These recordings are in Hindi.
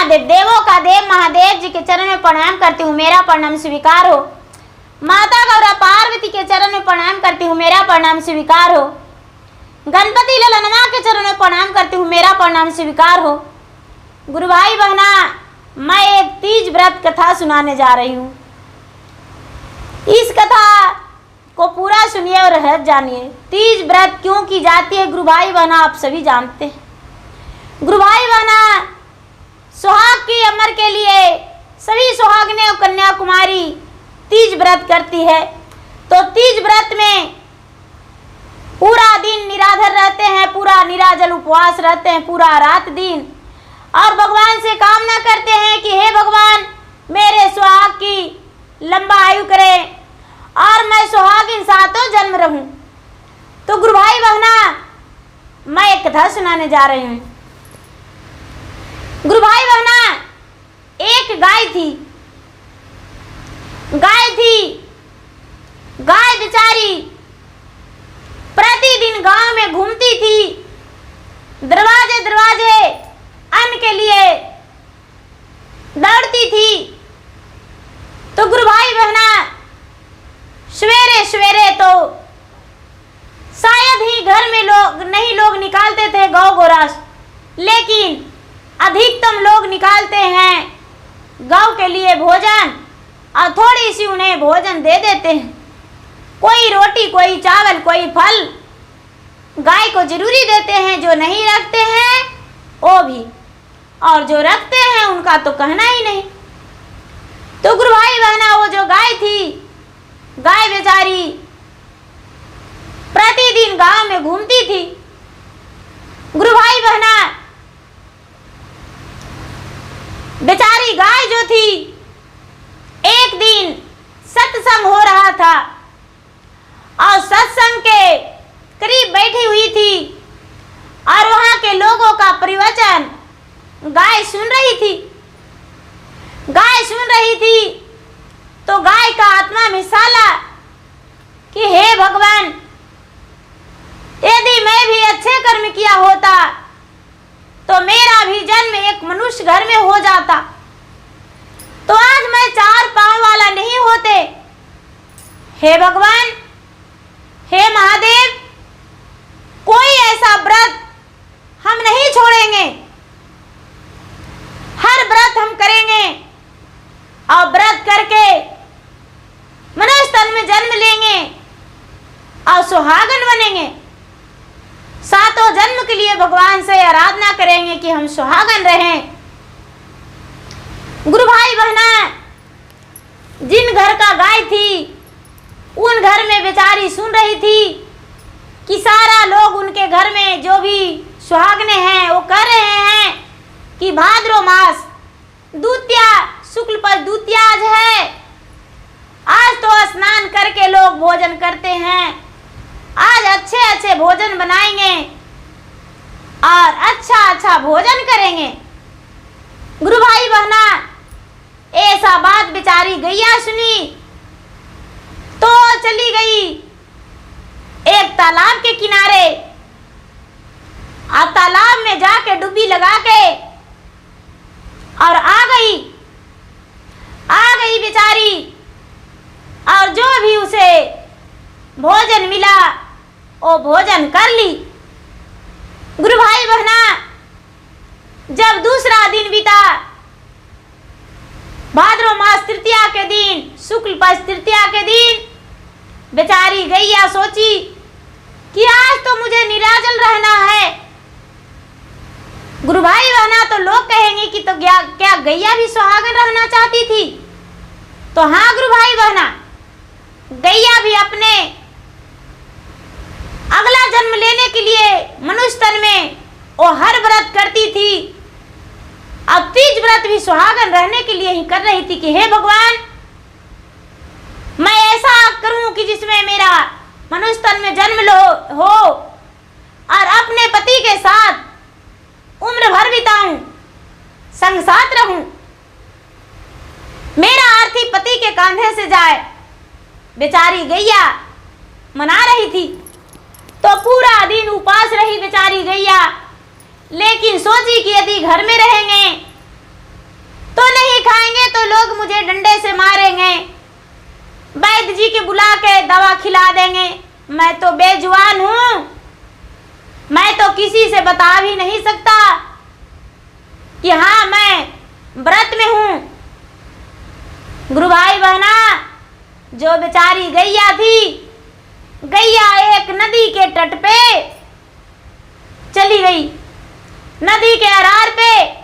महादेव, देवों का देव महादेव जी के चरण में प्रणाम करती हूँ, मेरा प्रणाम स्वीकार हो। माता गौरा पार्वती के चरण में प्रणाम करती हूँ, मेरा प्रणाम स्वीकार हो। गणपति ललनमा के चरण में प्रणाम करती हूँ, मेरा प्रणाम स्वीकार हो। गुरु भाई बहना, मैं एक तीज व्रत कथा सुनाने जा रही हूँ। इस कथा को पूरा सुनिए और रहस्य जानिए। तीज व्रत क्यों की जाती है गुरु भाई बहना, आप सभी जानते हैं। गुरु भाई बहना, सुहाग की अमर के लिए सभी सुहागने और कन्याकुमारी तीज व्रत करती है। तो तीज व्रत में पूरा दिन निराधर रहते हैं, पूरा निराजल उपवास रहते हैं, पूरा रात दिन, और भगवान से कामना करते हैं कि हे भगवान, मेरे सुहाग की लंबा आयु करें और मैं सुहागिन सातों जन्म रहूं। तो गुरु भाई बहना, मैं एक कथा सुनाने जा रही हूं। गुरु भाई बहना, एक गाय थी। गाय बेचारी प्रतिदिन गांव में घूमती थी, दरवाजे दरवाजे अन्न के लिए दौड़ती थी। तो गुरु भाई बहना, सवेरे सवेरे तो शायद ही घर में लोग निकालते थे गौ गोरस, लेकिन अधिकतम लोग निकालते हैं गौ के लिए भोजन, और थोड़ी सी उन्हें भोजन दे देते हैं। कोई रोटी, कोई चावल, कोई फल गाय को जरूरी देते हैं। जो नहीं रखते हैं वो भी, और जो रखते हैं उनका तो कहना ही नहीं। तो गुरु भाई बहना, वो जो गाय थी, गाय बेचारी प्रतिदिन गांव में घूमती थी। गुरु भाई बहना, बेचारी गाय जो थी, एक दिन सत्संग हो रहा था और सत्संग के करीब बैठी हुई थी और वहां के लोगों का प्रवचन गाय सुन रही थी। तो गाय का आत्मा में साला कि हे भगवान, यदि मैं भी अच्छे कर्म किया होता तो मेरा भी जन्म एक मनुष्य घर में हो जाता, तो आज मैं 4 पांव वाला नहीं होते। हे भगवान, हे महादेव, कोई ऐसा व्रत हम नहीं छोड़ेंगे, हर व्रत हम करेंगे और व्रत करके मनुष्य तन में जन्म लेंगे और सुहागन बनेंगे। सातों जन्म के लिए भगवान से आराधना करेंगे कि हम सुहागन रहें। गुरु भाई बहना, जिन घर का गाय थी, उन घर में बेचारी सुन रही थी कि सारा लोग उनके घर में जो भी सुहागने हैं वो कह रहे हैं कि भाद्रो मास द्वितीया, शुक्ल पक्ष द्वितीया आज है, आज तो स्नान करके लोग भोजन करते हैं, आज अच्छे अच्छे भोजन बनाएंगे और अच्छा अच्छा भोजन करेंगे। गुरु भाई बहना, ऐसा बात बेचारी गैया सुनी तो चली गई एक तालाब के किनारे, और तालाब में जाके डुबकी लगा के और आ गई बेचारी, और जो भी उसे भोजन मिला वो भोजन कर ली। गुरु भाई बहना, जब दूसरा दिन बीता, भाद्रो मास तृतीया के दिन, शुक्ल पक्ष तृतीया के दिन, बेचारी गैया सोची कि आज तो मुझे निराजल रहना है। गुरु भाई बहना, तो लोग कहेंगे कि तो क्या गैया भी सुहागन रहना चाहती थी? तो हाँ गुरु भाई बहना, गैया भी अपने अगला जन्म लेने के लिए मनुष्य तन में वो हर व्रत करती थी। अब तीज व्रत भी सुहागन रहने के लिए ही कर रही थी कि हे भगवान, मैं ऐसा करूं कि जिसमें मेरा मनुष्य तन में जन्म हो और अपने पति के साथ उम्र भर बिताऊं, संग साथ रहूं, मेरा अर्थी पति के कांधे से जाए। बेचारी गैया मना रही थी, तो पूरा दिन उपास रही बेचारी गैया, लेकिन सोची कि यदि घर में रहेंगे मारेंगे, वैद्य जी के बुला के दवा खिला देंगे। मैं तो बेजुबान हूं, मैं तो किसी से बता भी नहीं सकता कि हाँ मैं व्रत में हूं। गुरु भाई बहना, जो बेचारी गैया थी, गैया एक नदी के तट पे चली गई, नदी के अरार पे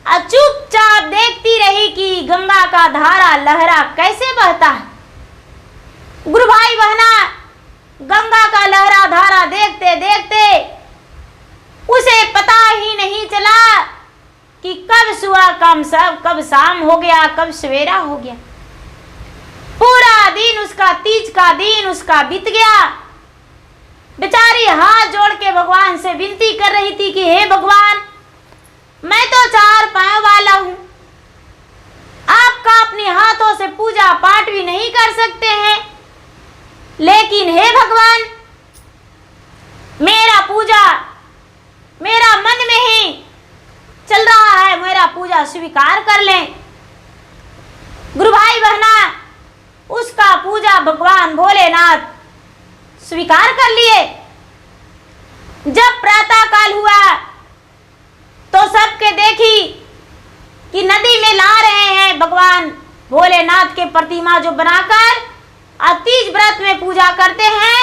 चुपचाप देखती रही कि गंगा का धारा लहरा कैसे बहता है। गुरु भाई बहना, गंगा का लहरा धारा देखते देखते उसे पता ही नहीं चला कि कब सुबह कब शाम हो गया, कब सवेरा हो गया। पूरा दिन उसका, तीज का दिन उसका बीत गया। बेचारी हाथ जोड़ के भगवान से विनती कर रही थी कि हे भगवान, मैं तो 4 पांव वाला हूं, आपका अपने हाथों से पूजा पाठ भी नहीं कर सकते हैं, लेकिन हे भगवान, मेरा पूजा मेरा मन में ही चल रहा है, मेरा पूजा स्वीकार कर लें। गुरु भाई बहना, उसका पूजा भगवान भोलेनाथ स्वीकार कर लिए। जब प्रातः काल हुआ तो सबके देखी कि नदी में ला रहे हैं भगवान भोलेनाथ के प्रतिमा जो बनाकर तीज व्रत में पूजा करते हैं,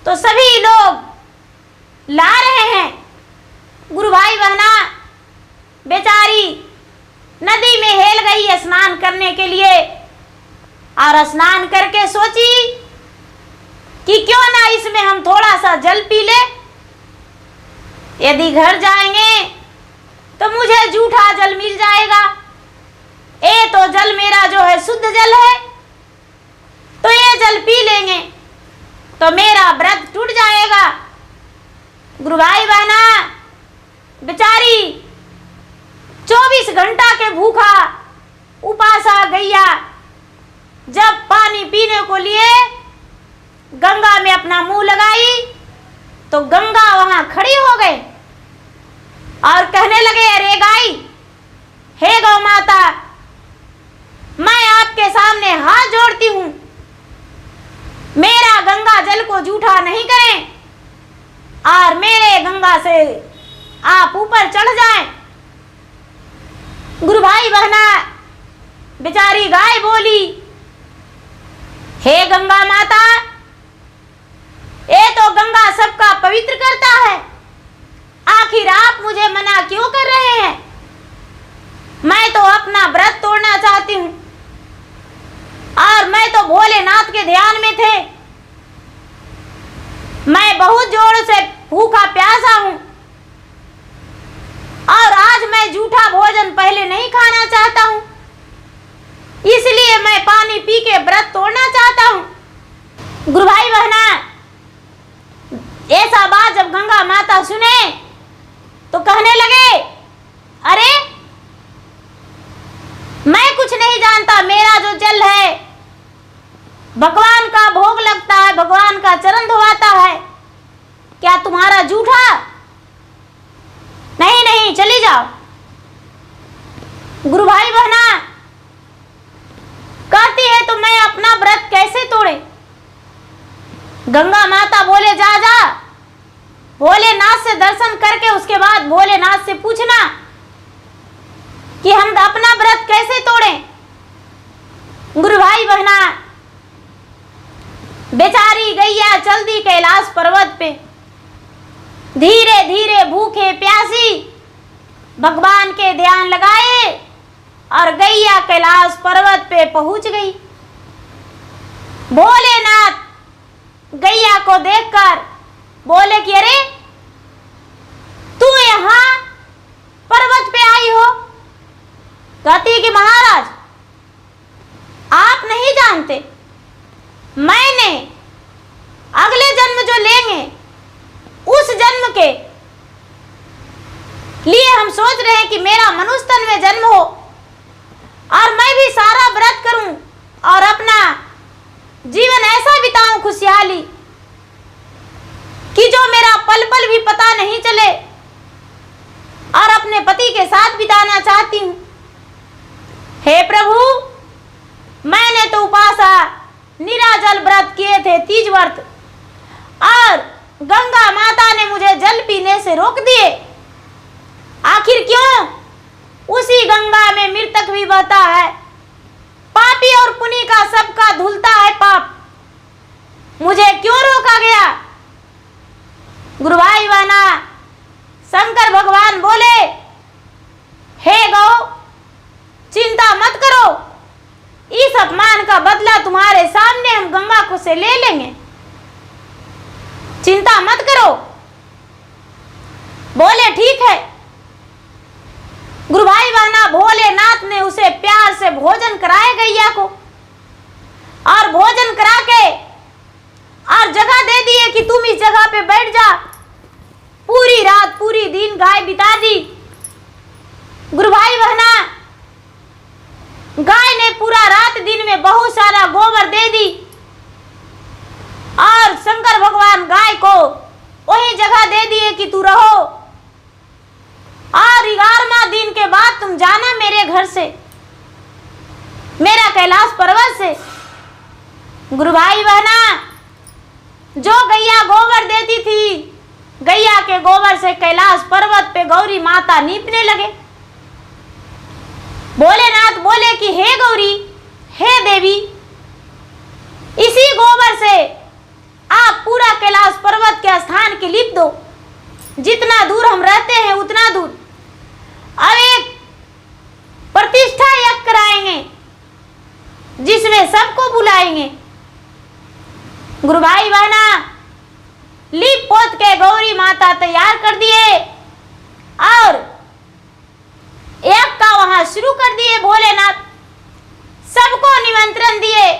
तो सभी लोग ला रहे हैं। गुरु भाई बहना, बेचारी नदी में हेल गई स्नान करने के लिए, और स्नान करके सोची कि क्यों ना इसमें हम थोड़ा सा जल पी ले। यदि घर जाएंगे तो मुझे जूठा जल मिल जाएगा, ये तो जल मेरा जो है शुद्ध जल है, तो ये जल पी लेंगे तो मेरा व्रत टूट जाएगा। गुरु भाई बहना, बेचारी 24 घंटा के भूखा उपासा गैया जब पानी पीने को लिए गंगा में अपना मुंह लगाई तो गंगा वहां खड़ी हो गई और कहने लगे, अरे गाय, हे गौ माता, मैं आपके सामने हाथ जोड़ती हूं, मेरा गंगा जल को जूठा नहीं करें और मेरे गंगा से आप ऊपर चढ़ जाएं। गुरु भाई बहना, बेचारी गाय बोली, हे गंगा माता, ये तो गंगा सबका पवित्र करता है, आखिर आप मुझे मना क्यों कर रहे हैं? मैं तो अपना व्रत तोड़ना चाहती हूं और मैं तो भोलेनाथ के ध्यान में थे, मैं बहुत जोर से भूखा प्यासा हूं और आज मैं जूठा भोजन पहले नहीं खाना चाहता हूं, इसलिए मैं पानी पी के व्रत तोड़ना चाहता हूं। गुरु भाई बहना, ऐसा बात जब गंगा माता सुने तो कहने लगे, अरे मैं कुछ नहीं जानता, मेरा जो जल है भगवान का भोग लगता है, भगवान का चरण धोवाता है, क्या तुम्हारा जूठा? नहीं नहीं, चली जाओ। गुरु भाई बहना कहती है, तो मैं अपना व्रत कैसे तोड़े? गंगा माता बोले, जा जा, भोलेनाथ से दर्शन करके उसके बाद भोलेनाथ से पूछना कि हम अपना व्रत कैसे तोड़ें। गुरु भाई बहना, बेचारी गैया चल दी कैलाश पर्वत पे, धीरे धीरे भूखे प्यासी भगवान के ध्यान लगाए और गैया कैलाश पर्वत पे पहुंच गई। भोलेनाथ गैया को देखकर बोले कि अरे तू यहाँ पर्वत पे आई हो? कहती कि महाराज, आप नहीं जानते, मैंने अगले जन्म जो लेंगे उस जन्म के लिए हम सोच रहे हैं कि मेरा मनुष्य तन में जन्म हो और मैं भी सारा व्रत करूं और अपना जीवन ऐसा बिताऊं खुशहाली कि जो मेरा पल पल भी पता नहीं चले और अपने पति के साथ बिताना चाहती हूं। हे प्रभु, मैंने तो उपासा निराजल व्रत किए थे, तीज व्रत, और गंगा माता ने मुझे जल पीने से रोक दिए। आखिर क्यों? उसी गंगा में मृतक भी बहता है, पापी और पुण्य का सबका धुलता है पाप। मुझे क्यों रोका गया? गुरु भाई बहना, शंकर भगवान बोले, हे गौ, चिंता मत करो, इस अपमान का बदला तुम्हारे सामने हम गंगा को से ले लेंगे, चिंता मत करो। बोले ठीक है। गुरु भाई बहना, भोलेनाथ ने उसे प्यार से भोजन कराए गैया को, और भोजन करा के और जगह दे दिए कि तुम इस जगह पे बैठ जा। पूरी रात पूरी दिन गाय बिता दी। गुरु भाई बहना, गाय ने पूरा रात दिन में बहुत सारा गोबर दे दी, और शंकर भगवान गाय को वही जगह दे दिए कि तू रहो, और 11वां दिन के बाद तुम जाना मेरे घर से, मेरा कैलाश पर्वत से। गुरु भाई बहना, जो गैया गोबर देती थी, गैया के गोबर से कैलाश पर्वत पे गौरी माता नीपने लगे। भोलेनाथ बोले कि हे गौरी, हे देवी, इसी गोबर से आप पूरा कैलाश पर्वत के स्थान के लिप दो, जितना दूर हम रहते हैं उतना दूर। अब एक प्रतिष्ठा यज्ञ कराएंगे जिसमें सबको बुलाएंगे। गुरु भाई बहना, लिप पोत के गौरी माता तैयार कर दिए और एक का वहां शुरू कर दिए। भोलेनाथ सबको निमंत्रण दिए,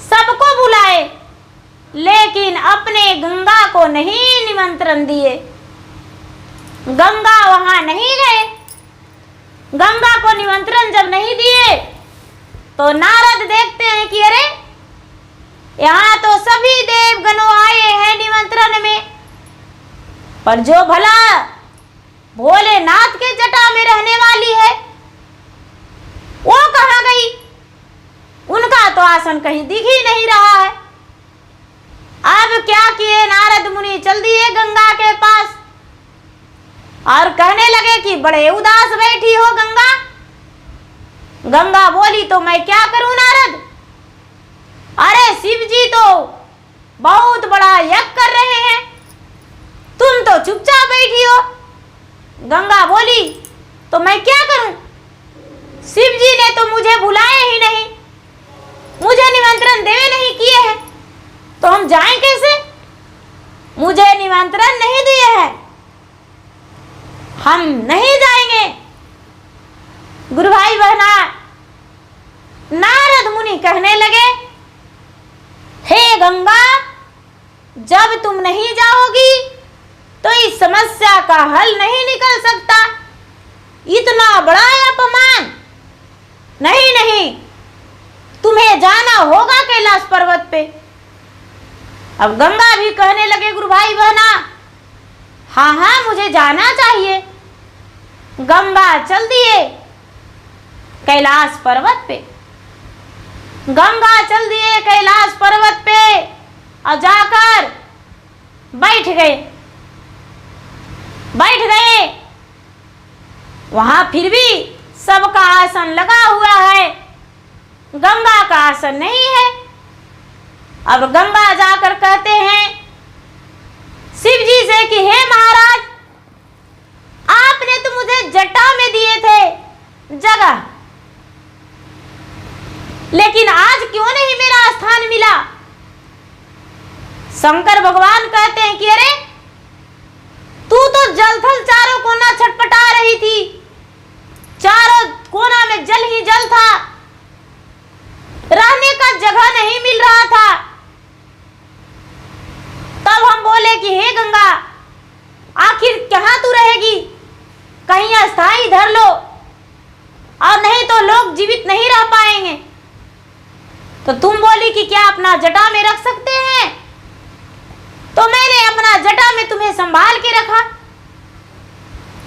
सबको बुलाए, लेकिन अपने गंगा को नहीं निमंत्रण दिए। गंगा वहां नहीं गए। गंगा को निमंत्रण जब नहीं दिए तो नारद देखते हैं कि अरे, यहाँ तो सभी देवगणों आए हैं निमंत्रण में, पर जो भला भोलेनाथ के जटा में रहने वाली है वो कहाँ गई? उनका तो आसन कहीं दिख ही नहीं रहा है। अब क्या किए नारद मुनि? चल दिए गंगा के पास और कहने लगे कि बड़े उदास बैठी हो गंगा। गंगा बोली, तो मैं क्या करूं नारद? अरे शिव जी तो बहुत बड़ा यज्ञ कर रहे हैं, तुम तो चुपचाप बैठी हो। गंगा बोली, तो मैं क्या करूं? शिव जी ने तो मुझे बुलाया ही नहीं, मुझे निमंत्रण देवे नहीं किए हैं, तो हम जाएं कैसे? मुझे निमंत्रण नहीं दिए हैं, हम नहीं जाएंगे। गुरु भाई बहना, नारद मुनि कहने लगे, हे गंगा, जब तुम नहीं जाओगी तो इस समस्या का हल नहीं निकल सकता। इतना बड़ा अपमान नहीं, नहीं, तुम्हें जाना होगा कैलाश पर्वत पे। अब गंगा भी कहने लगे, गुरु भाई बहना, हाँ हाँ मुझे जाना चाहिए। गंगा चल दिए कैलाश पर्वत पे। गंगा चल दिए कैलाश पर्वत पे और जाकर बैठ गए। वहां फिर भी सबका आसन लगा हुआ है, गंगा का आसन नहीं है। अब गंगा जाकर कहते हैं शिव जी से कि हे महाराज, आपने तो मुझे जटा में दिए थे जगह, लेकिन आज क्यों नहीं मेरा स्थान मिला? शंकर भगवान कहते हैं कि अरे, तू तो जलथल चारों कोना छटपटा रही थी, चारों कोना में जल ही जल था, रहने का जगह नहीं मिल रहा था। तब हम बोले कि हे गंगा, आखिर कहाँ तू रहेगी? कहीं अस्थाई धर लो, और नहीं तो लोग जीवित नहीं रह पाएंगे। तो तुम बोली कि क्या अपना जटा में रख सकते हैं? तो मैंने अपना जटा में तुम्हें संभाल के रखा।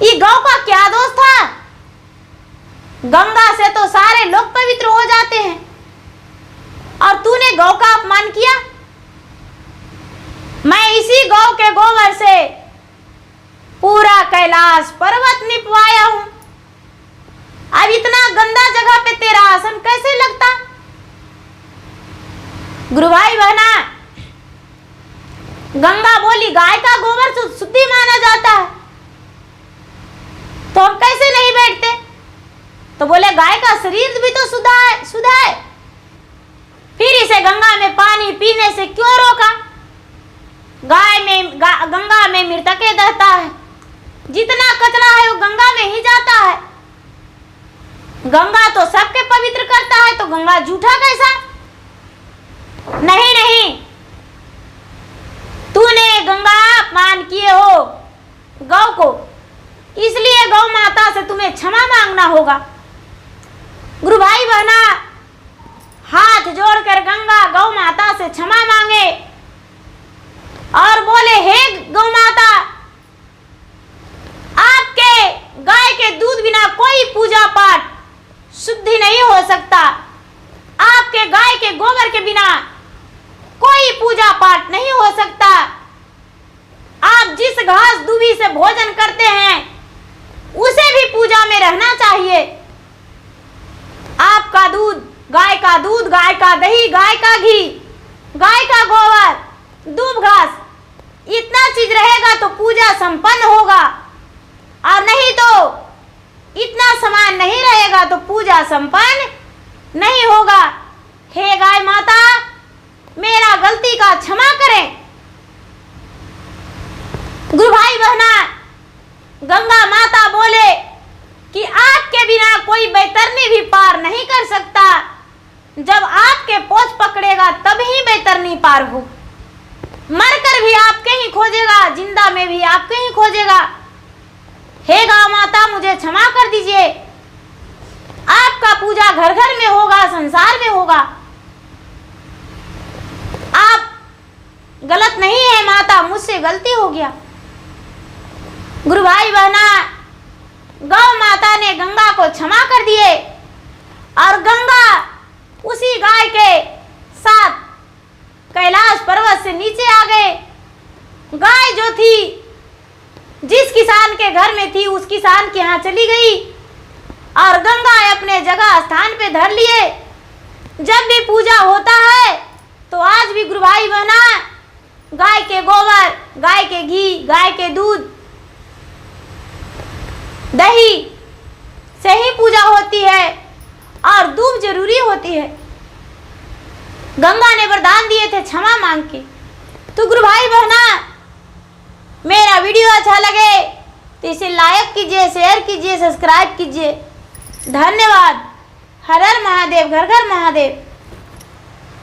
ये गौ का क्या दोष था? गंगा से तो सारे लोग पवित्र हो जाते हैं, और तूने गौ का अपमान किया। मैं इसी गौ के गोबर से पूरा कैलाश पर्वत निपवाया हूं। अब इतना गंदा जगह पे तेरा आसन कैसे लगता? गुरु भाई बहना, गंगा बोली गाय का गोबर शुद्धि माना जाता है, तो हम कैसे नहीं बैठते? तो बोले गाय का शरीर भी तो शुद्ध है। फिर इसे गंगा में पानी पीने से क्यों रोका? गंगा में मृतके दहता है, जितना कचरा है वो गंगा में ही जाता है। गंगा तो सबके पवित्र करता है, तो गंगा झूठा कैसा? नहीं, तूने गंगा अपमान किए हो गौ को, इसलिए गौ माता से तुम्हें क्षमा मांगना होगा। गुरु भाई बहना, हाथ जोड़कर गंगा गौ माता से क्षमा मांगे और बोले, हे गौ माता, आपके गाय के दूध बिना कोई पूजा पाठ शुद्धि नहीं हो सकता। आपके गाय के गोबर के बिना कोई पूजा पाठ नहीं हो सकता। आप जिस घास दूबी से भोजन करते हैं उसे भी पूजा में रहना चाहिए। आपका दूध, गाय का दूध, गाय का दही, गाय का घी, गाय का गोबर, दूब घास, इतना चीज रहेगा तो पूजा संपन्न होगा, और नहीं तो इतना सामान नहीं रहेगा तो पूजा संपन्न नहीं होगा। हे गाय माता, मेरा गलती का क्षमा करें। गुरु भाई बहना, गंगा माता बोले कि आपके बिना कोई बैतरनी भी पार नहीं कर सकता। जब आपके पोछ पकड़ेगा तभी बैतरनी पार हो। मरकर भी आपके ही खोजेगा, जिंदा में भी आपके ही खोजेगा। हे गौ माता, मुझे क्षमा कर दीजिए। आपका पूजा घर घर में होगा, संसार में होगा। आप गलत नहीं है माता, मुझसे गलती हो गया। गुरु भाई बहना, गौ माता ने गंगा को क्षमा कर दिए, और गंगा उसी गाय के साथ कैलाश पर्वत से नीचे आ गए। गाय जो थी, जिस किसान के घर में थी, उस किसान के यहाँ चली गई, और गंगा अपने जगह स्थान पे धर लिए। जब भी पूजा होता है तो आज भी गुरु भाई बहना, गाय के गोबर, गाय के घी, गाय के दूध, दही से ही पूजा होती है, और दूब जरूरी होती है। गंगा ने वरदान दिए थे क्षमा मांग के। तो गुरु भाई बहना, मेरा वीडियो अच्छा लगे तो इसे लाइक कीजिए, शेयर कीजिए, सब्सक्राइब कीजिए। धन्यवाद। हर हर महादेव, घर घर महादेव।